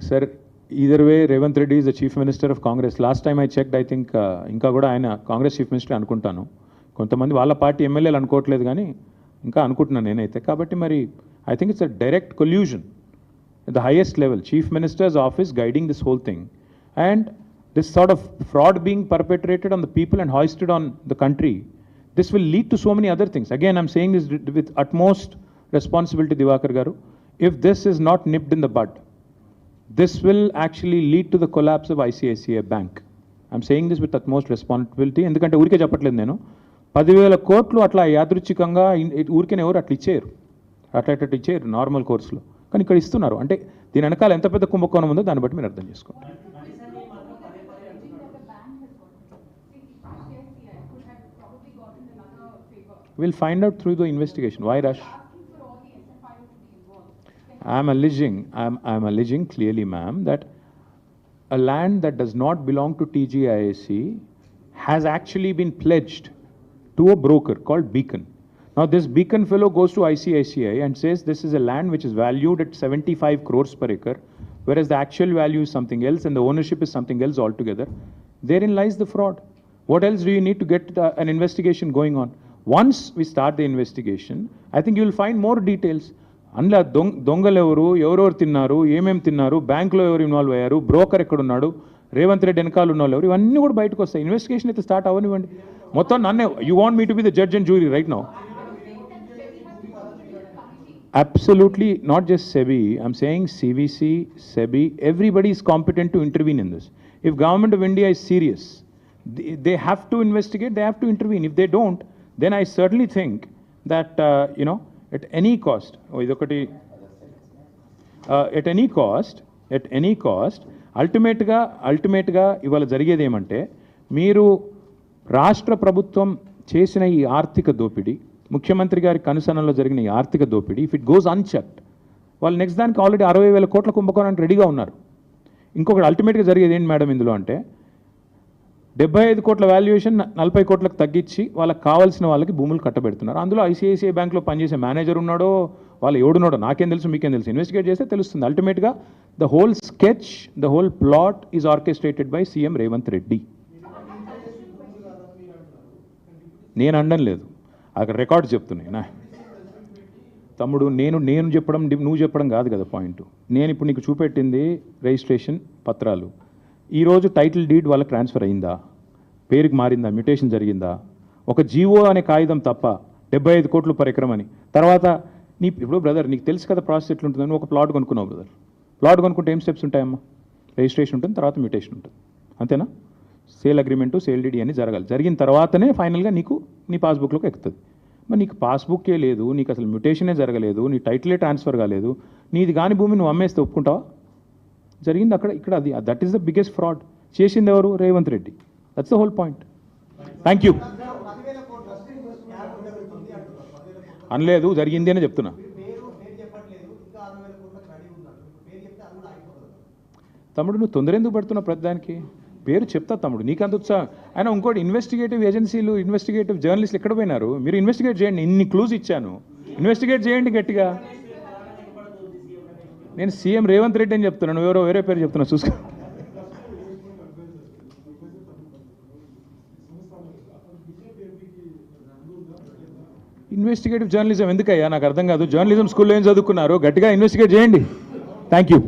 Sir, either way, Revant Reddy is the Chief Minister of Congress. Last time I checked, I think ఇంకా కూడా ఆయన Congress chief minister అనుకుంటాను. కొంతమంది వాళ్ళ party ఎమ్మెల్యేలు అనుకోవట్లేదు కానీ ఇంకా అనుకుంటున్నాను నేనైతే. కాబట్టి మరి I think it's a direct collusion at the highest level. Chief Minister's office guiding this whole thing. And this sort of fraud being perpetrated on the people and hoisted on the country, this will lead to so many other things. Again, I'm saying this with utmost responsibility, Divakar Garu. If this is not nipped in the bud, this will actually lead to the collapse of ICICI Bank. I'm saying this with utmost responsibility. ఎందుకంటే ఊరికే చెప్పట్లేదు నేను. 10,000 కోట్లు అట్లా యాదృచ్ఛికంగా ఊరికే ఎవరు అట్లా ఇచ్చేయరు, అట్లా ఇచ్చేయరు నార్మల్ కోర్సులో. కానీ ఇక్కడ ఇస్తున్నారు. అంటే దీని వెనకాల ఎంత పెద్ద కుంభకోణం ఉందో దాన్ని బట్టి మీరు అర్థం చేసుకోండి. We'll find out through the investigation. Why rush? I'm alleging clearly, ma'am, that a land that does not belong to TGIAC has actually been pledged to a broker called Beacon. Now this Beacon fellow goes to ICICI and says this is a land which is valued at 75 crores per acre, whereas the actual value is something else and the ownership is something else altogether. Therein lies the fraud. What else do you need to get an investigation going on? Once we start the investigation, I think you will find more details. అందులో దొంగలు ఎవరెవరు తిన్నారు, ఏమేమి తిన్నారు, బ్యాంకులో ఎవరు involve అయ్యారు, broker ఎక్కడున్నాడు, రేవంత్ రెడ్డి వెనకాల ఉన్న వాళ్ళు ఎవరు, ఇవన్నీ కూడా బయటకు వస్తాయి. ఇన్వెస్టిగేషన్ అయితే స్టార్ట్ అవ్వనివ్వండి. మొత్తం నన్నే you want me to be the judge and jury right now? Absolutely, not just SEBI. I'm saying CVC, SEBI, everybody is competent to intervene in this. If Government of India is serious, they have to investigate, they have to intervene. If they don't, then I certainly think that, at any cost, at any cost, ultimately, ఇవాళ జరిగేది ఏమంటే, మీరు రాష్ట్ర ప్రభుత్వం చేసిన ఈ ఆర్థిక దోపిడీ, ముఖ్యమంత్రి గారి కనుసనలో జరిగిన ఈ ఆర్థిక దోపిడీ, ఇఫ్ ఇట్ గోస్ అన్చెక్డ్, వాళ్ళు నెక్స్ట్ దానికి ఆల్రెడీ 60,000 కోట్ల కుంభకోణానికి రెడీగా ఉన్నారు. ఇంకొకటి అల్టిమేట్గా జరిగేది ఏంటి మేడం ఇందులో అంటే, 75 కోట్ల వాల్యుయేషన్ 40 కోట్లకు తగ్గించి వాళ్ళకి కావాల్సిన వాళ్ళకి భూములు కట్టబెడుతున్నారు. అందులో ఐసిఐసిఐ బ్యాంక్లో పనిచేసే మేనేజర్ ఉన్నాడో, వాళ్ళు ఎవడున్నాడో నాకేం తెలుసు, మీకేం తెలుసు, ఇన్వెస్టిగేట్ చేస్తే తెలుస్తుంది. అల్టిమేట్గా the whole sketch, the whole plot is orchestrated by CM Revanth Reddy. నేను అనడం లేదు, అక్కడ రికార్డు చెప్తున్నాయి. తమ్ముడు నేను చెప్పడం నువ్వు చెప్పడం కాదు కదా పాయింట్. నేను ఇప్పుడు నీకు చూపెట్టింది రిజిస్ట్రేషన్ పత్రాలు. ఈరోజు టైటిల్ డీడ్ వాళ్ళకి ట్రాన్స్ఫర్ అయిందా, పేరుకి మారిందా, మ్యూటేషన్ జరిగిందా, ఒక జీవో అనే కాగితం తప్ప 75 కోట్లు పర్ ఎకరం అని. తర్వాత ఇప్పుడు బ్రదర్ నీకు తెలుసు కదా ప్రాసెస్ ఎట్లుంటుందని. ఒక ప్లాట్ కొనుక్కున్నావు బ్రదర్, ప్లాట్ కొనుక్కుంటే ఏం స్టెప్స్ ఉంటాయమ్మా? రిజిస్ట్రేషన్ ఉంటుంది, తర్వాత మ్యూటేషన్ ఉంటుంది, అంతేనా? సేల్ అగ్రిమెంటు, సేల్ డీడీ అని జరగాలి. జరిగిన తర్వాతనే ఫైనల్గా నీకు నీ పాస్బుక్లోకి ఎక్కుతుంది. మరి నీకు పాస్బుక్కే లేదు, నీకు అసలు మ్యూటేషనే జరగలేదు, నీ టైటిలే ట్రాన్స్ఫర్ కాలేదు, నీది కాని భూమి నువ్వు అమ్మేస్తే ఒప్పుకుంటావా? జరిగింది అక్కడ, ఇక్కడ అది. That is the biggest fraud. చేసింది ఎవరు? Revanth Reddy. That's the whole point. Thank you. అనలేదు, జరిగింది అని చెప్తున్నా. తమ్ముడు నువ్వు తొందర ఎందుకు పడుతున్నావు ప్రతిదానికి? పేరు చెప్తా తమ్ముడు, నీకంత ఉత్సాహం. ఆయన ఇంకోటి ఇన్వెస్టిగేటివ్ ఏజెన్సీలు, ఇన్వెస్టిగేటివ్ జర్నలిస్టులు ఎక్కడ పోయినారు? మీరు ఇన్వెస్టిగేట్ చేయండి, ఇన్ని క్లూజ్ ఇచ్చాను, ఇన్వెస్టిగేట్ చేయండి గట్టిగా. నేను సీఎం రేవంత్ రెడ్డి అని చెప్తున్నాను, ఎవరో వేరే పేరు చెప్తున్నా, చూసుకో. ఇన్వెస్టిగేటివ్ జర్నలిజం ఎందుకయ్యా నాకు అర్థం కాదు. జర్నలిజం స్కూల్లో ఏం చదువుకున్నారు? గట్టిగా ఇన్వెస్టిగేట్ చేయండి. Thank you.